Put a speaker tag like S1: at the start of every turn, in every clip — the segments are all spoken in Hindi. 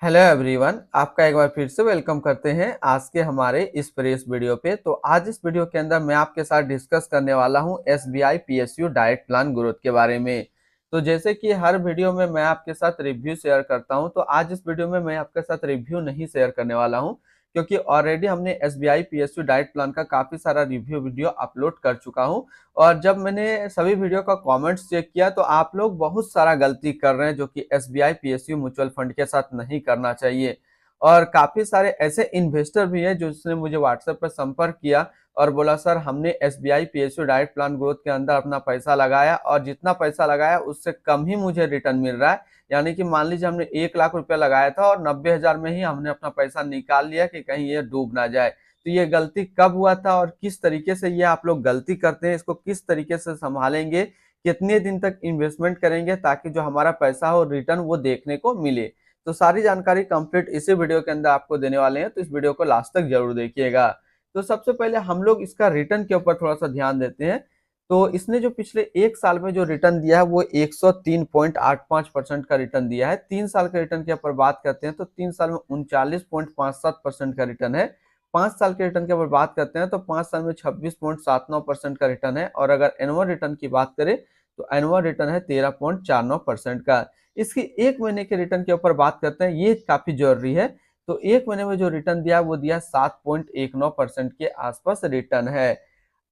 S1: हेलो एवरीवन, आपका एक बार फिर से वेलकम करते हैं आज के हमारे इस प्रेस वीडियो पे। तो आज इस वीडियो के अंदर मैं आपके साथ डिस्कस करने वाला हूं SBI PSU direct plan growth के बारे में। तो जैसे कि हर वीडियो में मैं आपके साथ रिव्यू शेयर करता हूं, तो आज इस वीडियो में मैं आपके साथ रिव्यू नहीं शेयर करने वाला हूं, क्योंकि ऑलरेडी हमने एसबीआई पीएसयू डायरेक्ट प्लान का काफी सारा रिव्यू वीडियो अपलोड कर चुका हूं। और जब मैंने सभी वीडियो का कमेंट्स चेक किया तो आप लोग बहुत सारा गलती कर रहे हैं, जो कि एसबीआई पीएसयू म्यूचुअल फंड के साथ नहीं करना चाहिए। और काफी सारे ऐसे इन्वेस्टर भी हैं जिसने मुझे व्हाट्सएप पर संपर्क किया और बोला, सर हमने SBI PSU direct plan growth के अंदर अपना पैसा लगाया और जितना पैसा लगाया उससे कम ही मुझे रिटर्न मिल रहा है। यानी कि मान लीजिए हमने 1 लाख रुपया लगाया था और 90,000 में ही हमने अपना पैसा निकाल लिया कि कहीं ये डूब ना जाए। तो ये गलती कब हुआ था और किस तरीके से ये आप लोग गलती करते हैं, इसको किस तरीके से संभालेंगे, कितने दिन तक इन्वेस्टमेंट करेंगे ताकि जो हमारा पैसा हो रिटर्न वो देखने को मिले। तो सारी जानकारी कंप्लीट इसी वीडियो के अंदर आपको देने वाले हैं, तो इस वीडियो को लास्ट तक जरूर देखिएगा। तो सबसे पहले हम लोग इसका रिटर्न के ऊपर थोड़ा सा ध्यान देते हैं। तो इसने जो पिछले 1 साल में जो रिटर्न दिया है वो 103.85% का रिटर्न दिया है। 3 साल के रिटर्न के ऊपर बात करते हैं तो 3 साल में 39.57% का रिटर्न है। 5 साल के रिटर्न के ऊपर बात करते हैं तो 5 साल में 26.79% का रिटर्न है। और अगर एनुअल रिटर्न की बात करें तो एनुअल रिटर्न है 13.49% का। इसकी 1 महीने के रिटर्न के ऊपर बात करते हैं, ये काफी जरूरी है। तो 1 महीने में जो रिटर्न दिया वो दिया 7.19% के आसपास रिटर्न है।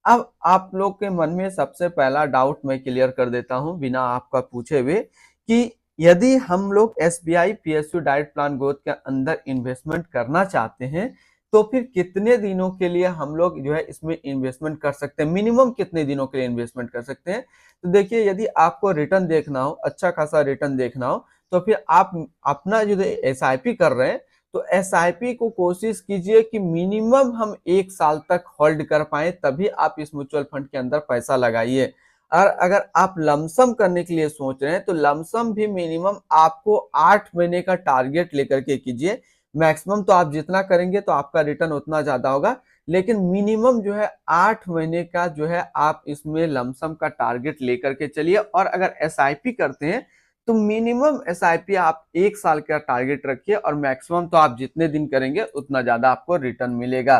S1: अब आप लोग के मन में सबसे पहला डाउट मैं क्लियर कर देता हूं बिना आपका पूछे हुए, कि यदि हम लोग SBI PSU direct plan growth के अंदर इन्वेस्टमेंट करना चाहते हैं तो फिर कितने दिनों के लिए हम लोग जो है इसमें इन्वेस्टमेंट कर सकते हैं, मिनिमम कितने दिनों के लिए इन्वेस्टमेंट कर सकते हैं। तो देखिए, यदि आपको रिटर्न देखना हो, अच्छा खासा रिटर्न देखना हो, तो फिर आप अपना जो एसआईपी कर रहे हैं तो एसआईपी को कोशिश कीजिए कि मिनिमम हम 1 साल तक होल्ड कर पाए, तभी आप इस म्यूचुअल फंड के अंदर पैसा लगाइए। और अगर आप लमसम करने के लिए सोच रहे हैं तो लमसम भी मिनिमम आपको 8 महीने का टारगेट लेकर के कीजिए। मैक्सिमम तो आप जितना करेंगे तो आपका रिटर्न उतना ज्यादा होगा, लेकिन मिनिमम जो है 8 महीने का जो है आप इसमें लमसम का टारगेट लेकर के चलिए। और अगर एसआईपी करते हैं तो मिनिमम एसआईपी आप 1 साल का टारगेट रखिए और मैक्सिमम तो आप जितने दिन करेंगे उतना ज्यादा आपको रिटर्न मिलेगा।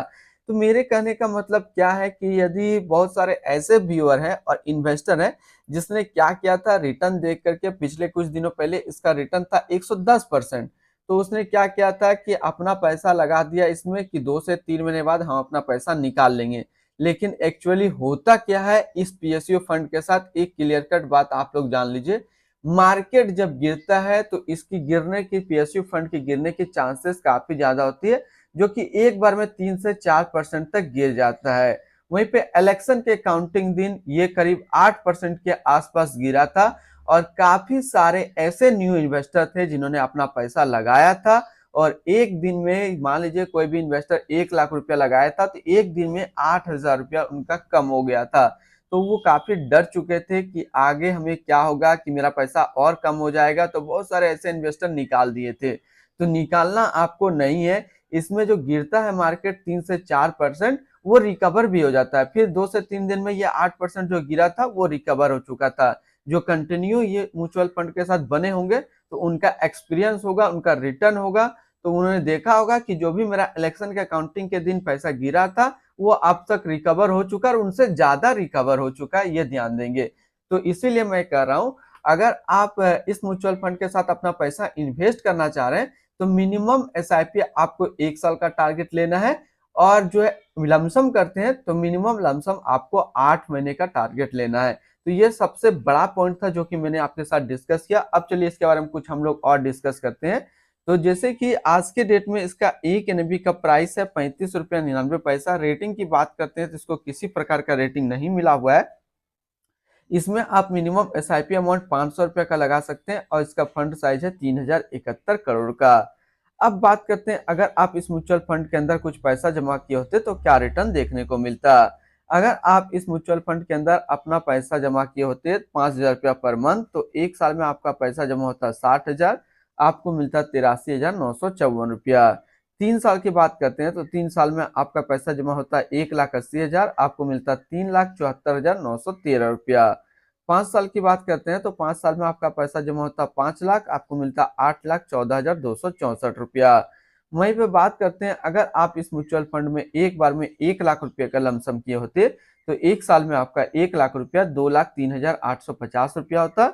S1: तो मेरे कहने का मतलब क्या है कि यदि बहुत सारे ऐसे व्यूअर हैं और इन्वेस्टर हैं जिसने क्या किया था, रिटर्न देख करके पिछले कुछ दिनों पहले इसका रिटर्न था 110%, तो उसने क्या किया था कि अपना पैसा लगा दिया इसमें कि 2 से 3 महीने बाद हम अपना पैसा निकाल लेंगे। लेकिन एक्चुअली होता क्या है इस पीएसयू फंड के साथ, एक क्लियर कट बात आप लोग जान लीजिए। मार्केट जब गिरता है तो इसकी गिरने की, पीएसयू फंड की गिरने की चांसेस काफी ज्यादा होती है, जो कि एक बार में 3 से 4% तक गिर जाता है। वहीं पे इलेक्शन के काउंटिंग दिन ये करीब 8% के आसपास गिरा था। और काफी सारे ऐसे न्यू इन्वेस्टर थे जिन्होंने अपना पैसा लगाया था और एक दिन में, मान लीजिए कोई भी इन्वेस्टर 1 लाख रुपया लगाया था तो एक दिन में 8,000 रुपया उनका कम हो गया था। तो वो काफी डर चुके थे कि आगे हमें क्या होगा, कि मेरा पैसा और कम हो जाएगा। तो बहुत सारे ऐसे इन्वेस्टर निकाल दिए थे। तो निकालना आपको नहीं है। इसमें जो गिरता है मार्केट 3 से 4%, वो रिकवर भी हो जाता है। फिर 2 से 3 दिन में ये 8% जो गिरा था वो रिकवर हो चुका था। जो कंटिन्यू ये म्यूचुअल फंड के साथ बने होंगे तो उनका एक्सपीरियंस होगा, उनका रिटर्न होगा, तो उन्होंने देखा होगा कि जो भी मेरा इलेक्शन के काउंटिंग के दिन पैसा गिरा था वो अब तक रिकवर हो चुका है और उनसे ज्यादा रिकवर हो चुका है, ये ध्यान देंगे। तो इसीलिए मैं कह रहा हूं, अगर आप इस म्यूचुअल फंड के साथ अपना पैसा इन्वेस्ट करना चाह रहे हैं तो मिनिमम एसआईपी आपको 1 साल का टारगेट लेना है। और जो है लमसम करते हैं तो मिनिमम लमसम आपको 8 महीने का टारगेट लेना है। तो ये सबसे बड़ा पॉइंट था जो कि मैंने आपके साथ डिस्कस किया। अब चलिए इसके बारे में कुछ हम लोग और डिस्कस करते हैं। तो जैसे कि आज के डेट में इसका 1 एनबी का प्राइस है 35 रुपया 99 पैसा। रेटिंग की बात करते हैं तो इसको किसी प्रकार का रेटिंग नहीं मिला हुआ है। इसमें आप मिनिमम एसआईपी अमाउंट 500 रुपया का लगा सकते हैं और इसका फंड साइज है 3071 करोड़ का। अब बात करते हैं, अगर आप इस म्यूचुअल फंड के अंदर कुछ पैसा जमा किए होते तो क्या रिटर्न देखने को मिलता। अगर आप इस म्यूचुअल फंड के अंदर अपना पैसा जमा किए होते 5,000 रुपया पर मंथ, तो 1 साल में आपका पैसा जमा होता 60,000, आपको मिलता 83,954 रुपया। 3 साल की बात करते हैं तो 3 साल में आपका पैसा जमा होता है 1,80,000, आपको मिलता 3,74,913 रुपया। 5 साल की बात करते हैं तो 5 साल में आपका पैसा जमा होता है 5 लाख, आपको मिलता 8,14,264 रुपया। वहीं पे बात करते हैं, अगर आप इस म्यूचुअल फंड में एक बार में 1 लाख रुपए का लमसम किए होते तो एक साल में आपका 1 लाख रुपया 2,03,850 रुपया होता।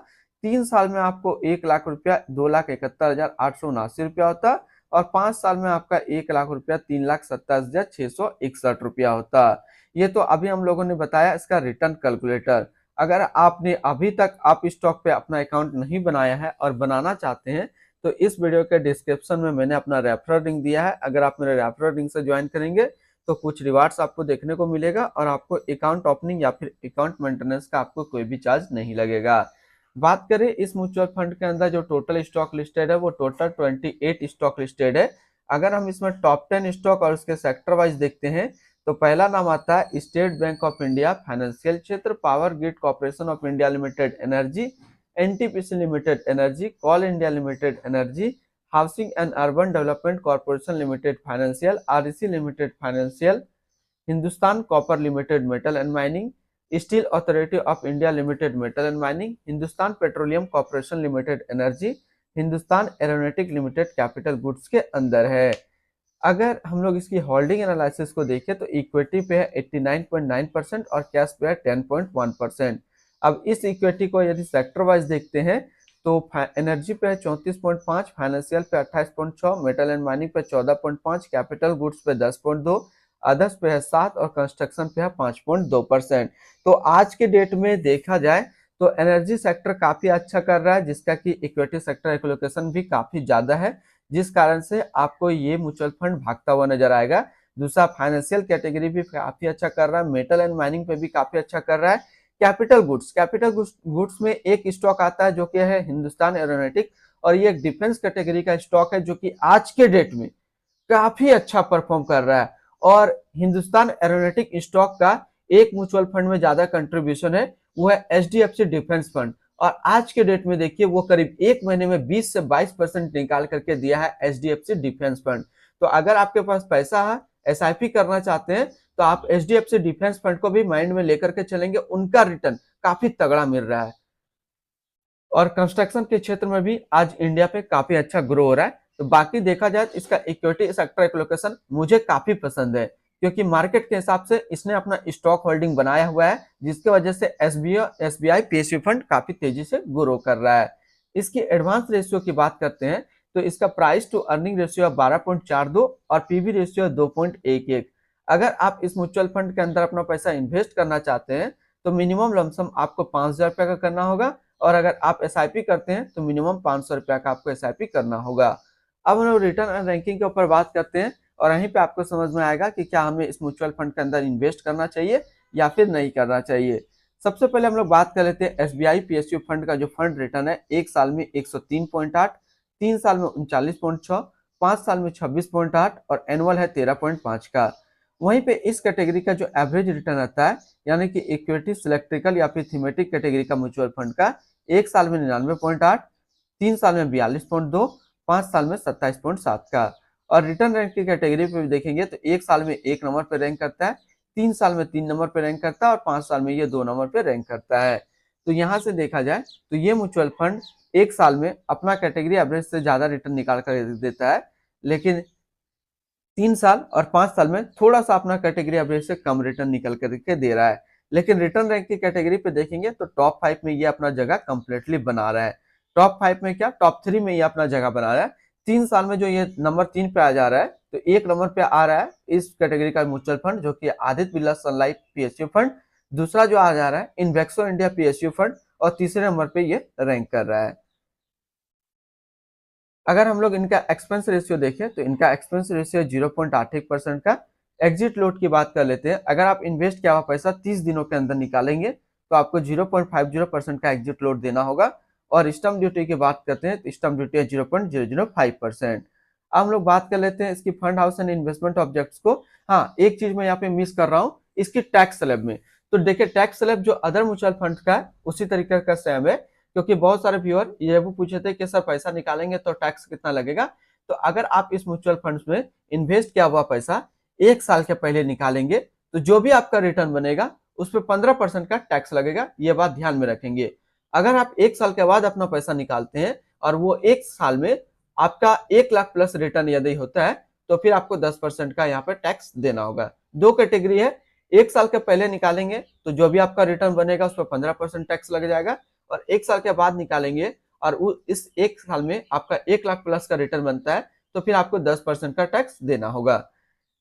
S1: 3 साल में आपको 1 लाख रुपया 2,71,879 रुपया होता। और 5 साल में आपका 1 लाख रुपया 3,27,661 रुपया होता। ये तो अभी हम लोगों ने बताया इसका रिटर्न कैलकुलेटर। अगर आपने अभी तक आप स्टॉक पे अपना अकाउंट नहीं बनाया है और बनाना चाहते हैं तो इस वीडियो के डिस्क्रिप्शन में मैंने अपना रेफरल लिंक दिया है। अगर आप मेरे रेफरल लिंक से ज्वाइन करेंगे तो कुछ रिवार्ड्स आपको देखने को मिलेगा और आपको अकाउंट ओपनिंग या फिर अकाउंट मेंटेनेंस का आपको कोई भी चार्ज नहीं लगेगा। बात करें इस म्यूचुअल फंड के अंदर जो टोटल स्टॉक लिस्टेड है वो टोटल 28 स्टॉक लिस्टेड है। अगर हम इसमें टॉप 10 स्टॉक और उसके सेक्टर वाइज देखते हैं तो पहला नाम आता है State Bank of India financial क्षेत्र, Power Grid Corporation of India Limited energy, NTPC Limited energy, Coal India Limited energy, Housing and Urban Development Corporation Limited financial, REC Limited financial, Hindustan Copper Limited metal and mining, Steel Authority of India Limited metal and mining, Hindustan Petroleum Corporation Limited energy, Hindustan Aeronautic Limited capital goods के अंदर है। अगर हम लोग इसकी होल्डिंग एनालिसिस को देखें तो इक्विटी पे है 89.9% और कैश पे है 10.1%। अब इस इक्विटी को यदि सेक्टर वाइज देखते हैं तो एनर्जी पे है 34.5, फाइनेंशियल पे 28.6, मेटल एंड माइनिंग पे 14.5, कैपिटल गुड्स पे 10.2, अदर्स पे है 7 और कंस्ट्रक्शन पे है 5.2%। तो आज के डेट में देखा जाए तो एनर्जी सेक्टर काफी अच्छा कर रहा है, जिसका कि इक्विटी सेक्टर एलोकेशन भी काफी ज्यादा है, जिस कारण से आपको ये म्यूचुअल फंड भागता हुआ नजर आएगा। दूसरा फाइनेंशियल कैटेगरी भी काफी अच्छा कर रहा है, मेटल एंड माइनिंग पे भी काफी अच्छा कर रहा है। कैपिटल गुड्स में एक स्टॉक आता है जो कि है हिंदुस्तान एरोनॉटिक, और ये एक डिफेंस कैटेगरी का स्टॉक है जो कि आज के डेट में काफी अच्छा परफॉर्म कर रहा है। और हिंदुस्तान एरोनॉटिक स्टॉक का एक म्यूचुअल फंड में ज्यादा कंट्रीब्यूशन है, वो है एचडीएफसी डिफेंस फंड, और आज के डेट में देखिए वो करीब एक महीने में 20 से 22% निकाल करके दिया है एचडीएफसी डिफेंस फंड। तो अगर आपके पास पैसा है, एसआईपी करना चाहते हैं तो आप एचडीएफसी डिफेंस फंड को भी माइंड में लेकर के चलेंगे, उनका रिटर्न काफी तगड़ा मिल रहा है। और कंस्ट्रक्शन के क्षेत्र में भी आज इंडिया पे काफी अच्छा ग्रो हो रहा है। तो बाकी देखा जाए तो इसका इक्विटी सेक्टर एलोकेशन मुझे काफी पसंद है, क्योंकि मार्केट के हिसाब से इसने अपना स्टॉक होल्डिंग बनाया हुआ है, जिसकी वजह से एसबीआई पीएसयू फंड काफी तेजी से ग्रो कर रहा है। इसकी एडवांस रेशियो की बात करते हैं तो इसका प्राइस टू अर्निंग रेशियो 12.42 और पीवी रेशियो 2.11। अगर आप इस म्यूचुअल फंड के अंदर अपना पैसा इन्वेस्ट करना चाहते हैं तो मिनिमम लमसम आपको 5,000 रुपया का करना होगा, और अगर आप एसआईपी करते हैं तो मिनिमम 500 रुपया का आपको एसआईपी करना होगा। अब हम लोग रिटर्न एंड रैंकिंग के ऊपर बात करते हैं, और यहीं पे आपको समझ में आएगा कि क्या हमें इस म्यूचुअल फंड के अंदर इन्वेस्ट करना चाहिए या फिर नहीं करना चाहिए। सबसे पहले हम लोग बात कर लेते हैं एसबीआई पीएसयू फंड का जो फंड रिटर्न है, एक साल में 103.8, 3 साल में 39.6, 5 साल में 26.8 और एनुअल है 13.5 का। वहीं पे इस कैटेगरी का जो एवरेज रिटर्न आता है, यानी कि इक्विटी सिलेक्ट्रिकल या फिर थीमेटिक कैटेगरी का म्यूचुअल फंड का, एक साल में 99.8, 3 साल में 42.2, 5 साल में 27.7 का। और रिटर्न रैंक की कैटेगरी पे भी देखेंगे तो एक साल में 1 नंबर पे रैंक करता है, 3 साल में 3 नंबर पे रैंक करता है और 5 साल में ये 2 नंबर पे रैंक करता है। तो यहाँ से देखा जाए तो ये म्यूचुअल फंड एक साल में अपना कैटेगरी एवरेज से ज्यादा रिटर्न निकाल कर देता है, लेकिन 3 साल और 5 साल में थोड़ा सा अपना कैटेगरी एवरेज से कम रिटर्न निकल करके दे रहा है। लेकिन रिटर्न रैंक की कैटेगरी पे देखेंगे तो टॉप 5 में ये अपना जगह कंप्लीटली बना रहा है। टॉप 5 में क्या, टॉप 3 में ये अपना जगह बना रहा है। 3 साल में जो ये नंबर 3 पे आ जा रहा है, तो 1 नंबर पे आ रहा है इस कैटेगरी का म्यूचुअल फंड जो कि Aditya Birla Sun Life PSU fund. दूसरा जो आ जा रहा है इन्वेक्सो इंडिया पीएसयू फंड, और तीसरे नंबर पे ये रैंक कर रहा है। अगर हम लोग इनका एक्सपेंस रेशियो देखें तो इनका एक्सपेंस रेशियो 0.81% का। एग्जिट लोड की बात कर लेते हैं, अगर आप इन्वेस्ट किया हुआ पैसा 30 दिनों के अंदर निकालेंगे तो आपको 0.50% का एग्जिट लोड देना होगा। और स्टम्प ड्यूटी की बात करते हैं तो स्टम्प ड्यूटी है 0.005%। अब हम लोग बात कर लेते हैं इसकी fund house and investment objects को। हाँ, एक चीज मैं यहाँ पे मिस कर रहा हूँ, इसकी टैक्स स्लैब में। तो देखिए टैक्स स्लैब जो अदर म्यूचुअल फंड का है उसी तरीके का सेम है, क्योंकि बहुत सारे व्यूअर ये भी पूछे थे कि सर पैसा निकालेंगे तो टैक्स कितना लगेगा। तो अगर आप इस म्यूचुअल फंड्स में इन्वेस्ट किया हुआ पैसा एक साल के पहले निकालेंगे तो जो भी आपका रिटर्न बनेगा उस पर 15% का टैक्स लगेगा, ये बात ध्यान में रखेंगे। अगर आप 1 साल के बाद अपना पैसा निकालते हैं और वो 1 साल में आपका 1 लाख प्लस रिटर्न यदि होता है तो फिर आपको 10% का यहाँ पे टैक्स देना होगा। दो कैटेगरी है, 1 साल के पहले निकालेंगे तो जो भी आपका रिटर्न बनेगा उस पर 15% टैक्स लग जाएगा, और 1 साल के बाद निकालेंगे और इस 1 साल में आपका 1 लाख प्लस का रिटर्न बनता है तो फिर आपको 10% का टैक्स देना होगा।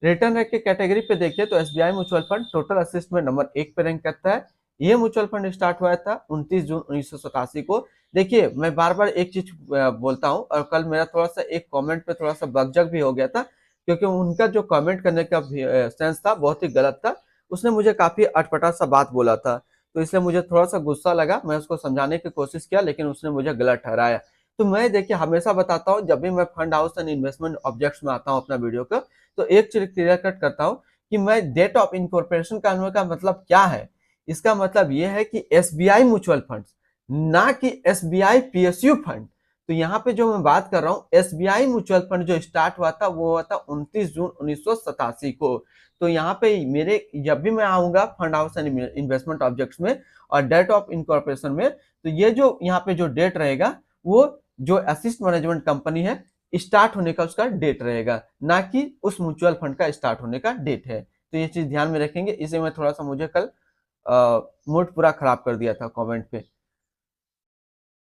S1: रिटर्न रेट की कैटेगरी पे देखिए तो SBI mutual fund total assist में नंबर 1 पे रैंक करता है। ये म्यूचुअल फंड स्टार्ट हुआ था 29 जून 1987 को। देखिए मैं बार बार एक चीज बोलता हूँ, और कल मेरा थोड़ा सा एक कमेंट पे थोड़ा सा बकझक भी हो गया था, क्योंकि उनका जो कमेंट करने का सेंस था बहुत ही गलत था। उसने मुझे काफी अटपटा सा बात बोला था, तो इसलिए मुझे थोड़ा सा गुस्सा लगा। मैं उसको समझाने की कोशिश किया लेकिन उसने मुझे गलत ठहराया। तो मैं देखिए हमेशा बताता हूँ, जब भी मैं fund house and investment objects में आता हूँ अपना वीडियो का, तो एक चीज क्लियर कट करता हूँ कि मैं डेट ऑफ इनकॉर्पोरेशन कहने का मतलब क्या है। इसका मतलब यह है कि एसबीआई म्यूचुअल फंड, ना कि एसबीआई पीएसयू फंड। तो यहाँ पे जो मैं बात कर रहा हूँ एसबीआई म्यूचुअल फंड जो स्टार्ट हुआ था वो हुआ था 29 जून 1987 को। तो यहाँ पे मेरे जब भी मैं आऊंगा fund house and investment objects में और डेट ऑफ इनकॉर्पोरेशन में, तो ये जो यहाँ पे जो डेट रहेगा वो जो असिस्ट मैनेजमेंट कंपनी है स्टार्ट होने का उसका डेट रहेगा, ना कि उस म्यूचुअल फंड का स्टार्ट होने का डेट है। तो ये चीज ध्यान में रखेंगे। इसे मैं थोड़ा सा मुझे कल मूड पूरा खराब कर दिया था कमेंट पे।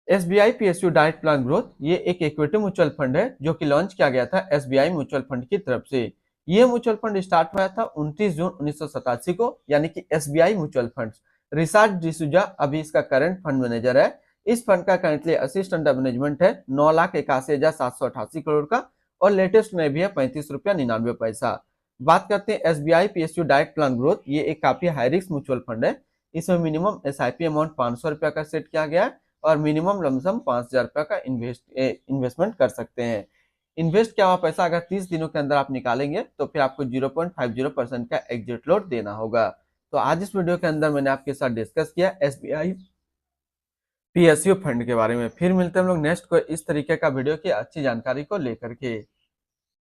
S1: SBI PSU diet plan growth ये एक इक्विटी म्यूचुअल फंड है जो कि लॉन्च किया गया था एसबीआई म्यूचुअल फंड की तरफ से। ये म्यूचुअल फंड स्टार्ट हुआ था 29 जून 1987 को, यानी कि SBI mutual fund. Richard D'Souza अभी इसका करंट फंड मैनेजर है। इस फंड का करंटली असिस्ट अंडर मैनेजमेंट है 9,81,788 करोड़ का, और लेटेस्ट में भी है 35 रुपया 99 पैसा। बात करते हैं SBI PSU diet plan growth, ये एक काफी हाई रिस्क म्यूचुअल फंड है। इसमें मिनिमम एसआईपी अमाउंट 500 रुपया का सेट किया गया है और मिनिमम लमसम 5,000 रुपया का इन्वेस्टमेंट कर सकते हैं। इन्वेस्ट किया हुआ पैसा अगर 30 दिनों के अंदर आप निकालेंगे तो फिर आपको 0.50% का एग्जिट लोड देना होगा। तो आज इस वीडियो के अंदर मैंने आपके साथ डिस्कस किया एसबीआई पीएसयू फंड के बारे में। फिर मिलते हैं हम लोग नेक्स्ट को इस तरीके का वीडियो की अच्छी जानकारी को लेकर के।